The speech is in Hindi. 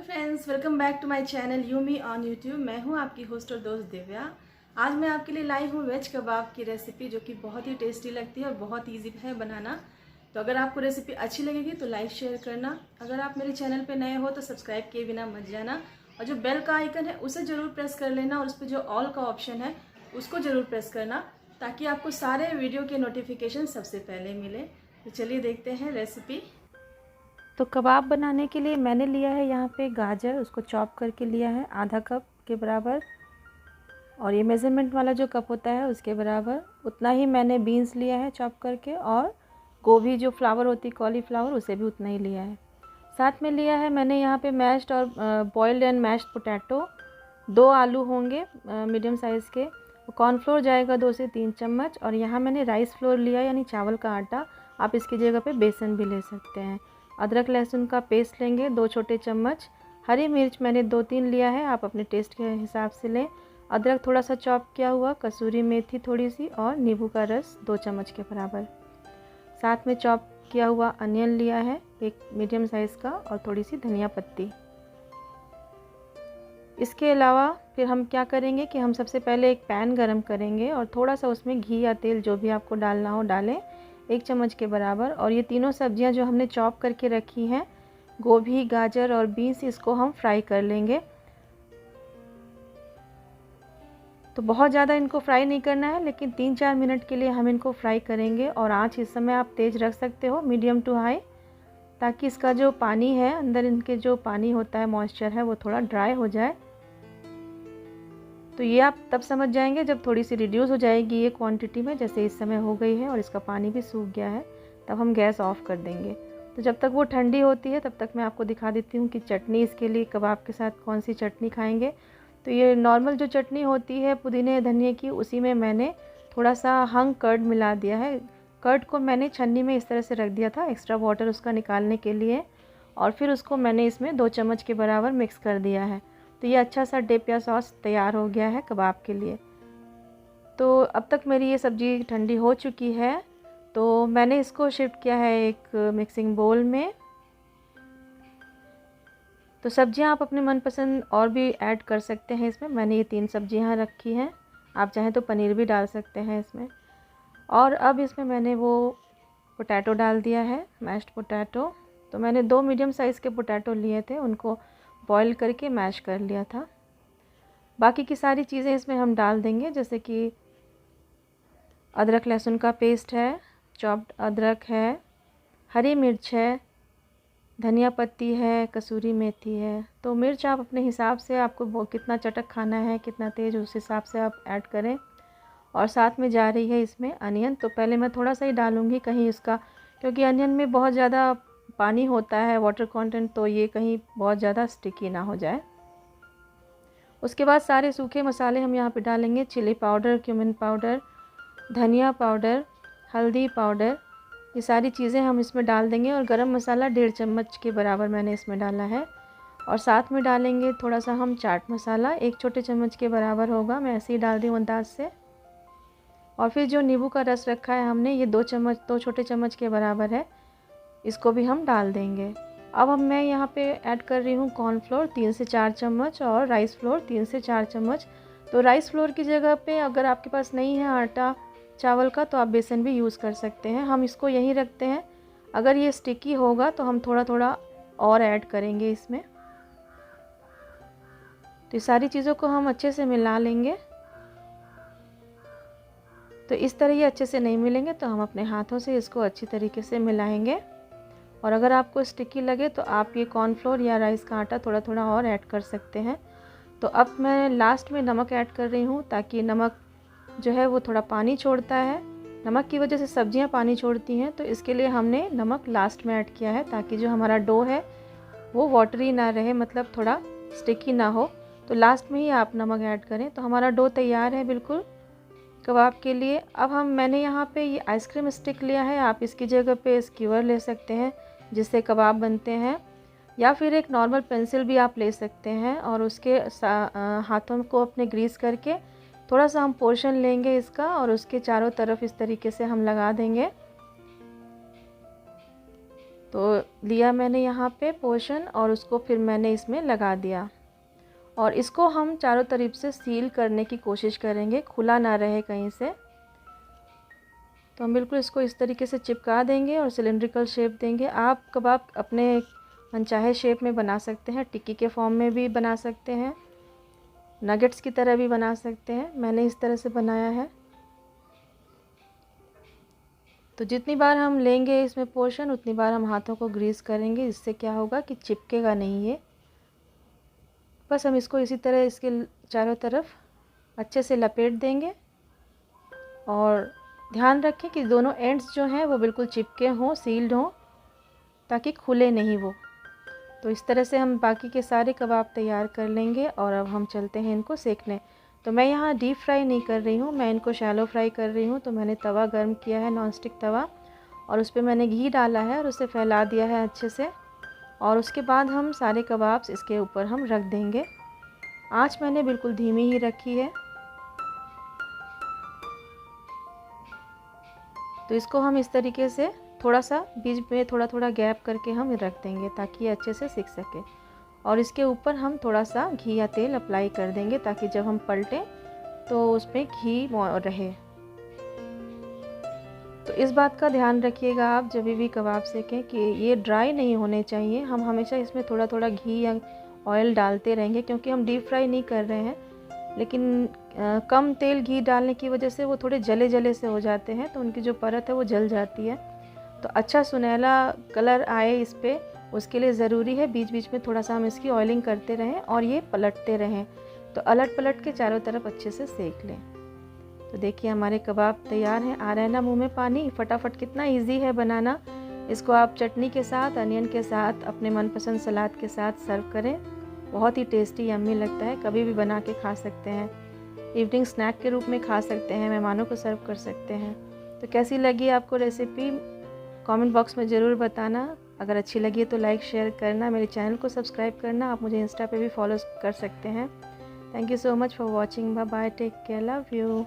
Friends, welcome back to my channel Yumi on YouTube. मैं हूं आपकी होस्ट और दोस्त दिव्या। आज मैं आपके लिए लाई हूं वेज कबाब की रेसिपी, जो कि बहुत ही टेस्टी लगती है और बहुत इजी है बनाना। तो अगर आपको रेसिपी अच्छी लगेगी तो लाइक शेयर करना। अगर आप मेरे चैनल पे नए हो तो सब्सक्राइब किए बिना मत जाना, और जो बेल का आइकन है उसे ज़रूर प्रेस कर लेना, और उस पर जो ऑल का ऑप्शन है उसको ज़रूर प्रेस करना, ताकि आपको सारे वीडियो के नोटिफिकेशन सबसे पहले मिले। तो चलिए देखते हैं रेसिपी। तो कबाब बनाने के लिए मैंने लिया है यहाँ पे गाजर, उसको चॉप करके लिया है आधा कप के बराबर, और ये मेज़रमेंट वाला जो कप होता है उसके बराबर उतना ही मैंने बीन्स लिया है चॉप करके, और गोभी जो फ्लावर होती है कॉलीफ्लावर, उसे भी उतना ही लिया है। साथ में लिया है मैंने यहाँ पे मैश्ड और बॉइल्ड एंड मैश्ड पोटैटो, 2 आलू होंगे मीडियम साइज़ के, कॉर्नफ्लोर जाएगा 2 से 3 चम्मच, और यहाँ मैंने राइस फ्लोर लिया यानी चावल का आटा, आप इसकी जगह पे बेसन भी ले सकते हैं। अदरक लहसुन का पेस्ट लेंगे 2 छोटे चम्मच। हरी मिर्च मैंने 2-3 लिया है, आप अपने टेस्ट के हिसाब से लें। अदरक थोड़ा सा चॉप किया हुआ, कसूरी मेथी थोड़ी सी, और नींबू का रस 2 चम्मच के बराबर। साथ में चॉप किया हुआ अनियन लिया है 1 मीडियम साइज़ का, और थोड़ी सी धनिया पत्ती। इसके अलावा फिर हम क्या करेंगे कि हम सबसे पहले एक पैन गरम करेंगे, और थोड़ा सा उसमें घी या तेल जो भी आपको डालना हो डालें 1 चम्मच के बराबर। और ये तीनों सब्जियां जो हमने चॉप करके रखी हैं, गोभी, गाजर और बीन्स, इसको हम फ्राई कर लेंगे। तो बहुत ज़्यादा इनको फ्राई नहीं करना है, लेकिन 3-4 मिनट के लिए हम इनको फ्राई करेंगे। और आँच इस समय आप तेज़ रख सकते हो, मीडियम टू हाई, ताकि इसका जो पानी है अंदर, इनके जो पानी होता है, मॉइस्चर है, वो थोड़ा ड्राई हो जाए। तो ये आप तब समझ जाएंगे जब थोड़ी सी रिड्यूस हो जाएगी ये क्वांटिटी में, जैसे इस समय हो गई है और इसका पानी भी सूख गया है, तब हम गैस ऑफ कर देंगे। तो जब तक वो ठंडी होती है तब तक मैं आपको दिखा देती हूँ कि चटनी इसके लिए कबाब के साथ कौन सी चटनी खाएंगे। तो ये नॉर्मल जो चटनी होती है पुदीने धनिए की, उसी में मैंने थोड़ा सा हंग कर्ड मिला दिया है। कर्ड को मैंने छन्नी में इस तरह से रख दिया था एक्स्ट्रा वाटर उसका निकालने के लिए, और फिर उसको मैंने इसमें 2 चम्मच के बराबर मिक्स कर दिया है। तो ये अच्छा सा डिप या सॉस तैयार हो गया है कबाब के लिए। तो अब तक मेरी ये सब्ज़ी ठंडी हो चुकी है, तो मैंने इसको शिफ्ट किया है एक मिक्सिंग बोल में। तो सब्जियां आप अपने मनपसंद और भी ऐड कर सकते हैं इसमें। मैंने ये 3 सब्जियां रखी हैं, आप चाहें तो पनीर भी डाल सकते हैं इसमें। और अब इसमें मैंने वो पोटैटो डाल दिया है, मैश्ड पोटैटो। तो मैंने 2 मीडियम साइज़ के पोटैटो लिए थे, उनको बॉईल करके मैश कर लिया था। बाकी की सारी चीज़ें इसमें हम डाल देंगे, जैसे कि अदरक लहसुन का पेस्ट है, चॉप्ड अदरक है, हरी मिर्च है, धनिया पत्ती है, कसूरी मेथी है। तो मिर्च आप अपने हिसाब से, आपको कितना चटक खाना है, कितना तेज़, उस हिसाब से आप ऐड करें। और साथ में जा रही है इसमें अनियन। तो पहले मैं थोड़ा सा ही डालूँगी, कहीं इसका, क्योंकि अनियन में बहुत ज़्यादा पानी होता है, वाटर कंटेंट, तो ये कहीं बहुत ज़्यादा स्टिकी ना हो जाए। उसके बाद सारे सूखे मसाले हम यहाँ पे डालेंगे, चिली पाउडर, क्यूमिन पाउडर, धनिया पाउडर, हल्दी पाउडर, ये सारी चीज़ें हम इसमें डाल देंगे। और गरम मसाला 1.5 चम्मच के बराबर मैंने इसमें डाला है। और साथ में डालेंगे थोड़ा सा हम चाट मसाला, 1 छोटे चम्मच के बराबर होगा, मैं ऐसे ही डाल दी हूँ अंदाज से। और फिर जो नींबू का रस रखा है हमने, ये 2 छोटे चम्मच के बराबर है, इसको भी हम डाल देंगे। अब मैं यहाँ पे ऐड कर रही हूँ कॉर्नफ्लोर 3 से 4 चम्मच, और राइस फ्लोर 3 से 4 चम्मच। तो राइस फ्लोर की जगह पे अगर आपके पास नहीं है आटा चावल का, तो आप बेसन भी यूज़ कर सकते हैं। हम इसको यहीं रखते हैं, अगर ये स्टिकी होगा तो हम थोड़ा थोड़ा और ऐड करेंगे इसमें। तो ये सारी चीज़ों को हम अच्छे से मिला लेंगे। तो इस तरह ये अच्छे से नहीं मिलेंगे, तो हम अपने हाथों से इसको अच्छी तरीके से मिलाएंगे। और अगर आपको स्टिकी लगे तो आप ये कॉर्नफ्लोर या राइस का आटा थोड़ा थोड़ा और ऐड कर सकते हैं। तो अब मैं लास्ट में नमक ऐड कर रही हूँ, ताकि नमक जो है वो थोड़ा पानी छोड़ता है। नमक की वजह से सब्जियां पानी छोड़ती हैं, तो इसके लिए हमने नमक लास्ट में ऐड किया है, ताकि जो हमारा डो है वो वाटरी ना रहे, मतलब थोड़ा स्टिकी ना हो। तो लास्ट में ही आप नमक ऐड करें। तो हमारा डो तैयार है बिल्कुल कबाब के लिए। अब मैंने यहाँ पे ये आइसक्रीम स्टिक लिया है, आप इसकी जगह पे स्क्यूअर ले सकते हैं जिससे कबाब बनते हैं, या फिर एक नॉर्मल पेंसिल भी आप ले सकते हैं। और उसके हाथों को अपने ग्रीस करके थोड़ा सा हम पोर्शन लेंगे इसका, और उसके चारों तरफ इस तरीके से हम लगा देंगे। तो लिया मैंने यहाँ पे पोर्शन और उसको फिर मैंने इसमें लगा दिया और इसको हम चारों तरफ से सील करने की कोशिश करेंगे, खुला ना रहे कहीं से। तो हम बिल्कुल इसको इस तरीके से चिपका देंगे और सिलिंड्रिकल शेप देंगे। आप कबाब अपने मनचाहे शेप में बना सकते हैं, टिक्की के फॉर्म में भी बना सकते हैं, नगेट्स की तरह भी बना सकते हैं। मैंने इस तरह से बनाया है। तो जितनी बार हम लेंगे इसमें पोर्शन उतनी बार हम हाथों को ग्रीस करेंगे। इससे क्या होगा कि चिपकेगा नहीं ये। बस हम इसको इसी तरह इसके चारों तरफ अच्छे से लपेट देंगे और ध्यान रखें कि दोनों एंड्स जो हैं वो बिल्कुल चिपके हों, सील्ड हों, ताकि खुले नहीं वो। तो इस तरह से हम बाकी के सारे कबाब तैयार कर लेंगे और अब हम चलते हैं इनको सेकने। तो मैं यहाँ डीप फ्राई नहीं कर रही हूँ, मैं इनको शैलो फ्राई कर रही हूँ। तो मैंने तवा गर्म किया है, नॉन स्टिक तवा, और उस पर मैंने घी डाला है और उसे फैला दिया है अच्छे से। और उसके बाद हम सारे कबाब्स इसके ऊपर हम रख देंगे। आँच मैंने बिल्कुल धीमी ही रखी है। तो इसको हम इस तरीके से थोड़ा सा बीच में थोड़ा थोड़ा गैप करके हम रख देंगे ताकि ये अच्छे से सिक सके। और इसके ऊपर हम थोड़ा सा घी या तेल अप्लाई कर देंगे ताकि जब हम पलटें तो उसमें घी रहे। तो इस बात का ध्यान रखिएगा आप जब भी कबाब सेकें कि ये ड्राई नहीं होने चाहिए। हम हमेशा इसमें थोड़ा थोड़ा घी या ऑयल डालते रहेंगे क्योंकि हम डीप फ्राई नहीं कर रहे हैं। लेकिन कम तेल घी डालने की वजह से वो थोड़े जले जले से हो जाते हैं, तो उनकी जो परत है वो जल जाती है। तो अच्छा सुनहला कलर आए इस पे, उसके लिए ज़रूरी है बीच बीच में थोड़ा सा हम इसकी ऑयलिंग करते रहें और ये पलटते रहें। तो अलट पलट के चारों तरफ अच्छे से सेक लें। तो देखिए हमारे कबाब तैयार हैं। आ रहा है ना मुँह में पानी, फटाफट कितना ईजी है बनाना। इसको आप चटनी के साथ, अनियन के साथ, अपने मनपसंद सलाद के साथ सर्व करें। बहुत ही टेस्टी यम्मी लगता है। कभी भी बना के खा सकते हैं, इवनिंग स्नैक के रूप में खा सकते हैं, मेहमानों को सर्व कर सकते हैं। तो कैसी लगी आपको रेसिपी कमेंट बॉक्स में ज़रूर बताना। अगर अच्छी लगी तो लाइक शेयर करना, मेरे चैनल को सब्सक्राइब करना। आप मुझे इंस्टा पे भी फॉलो कर सकते हैं। Thank you so much for watching. Bye bye, take care, love you.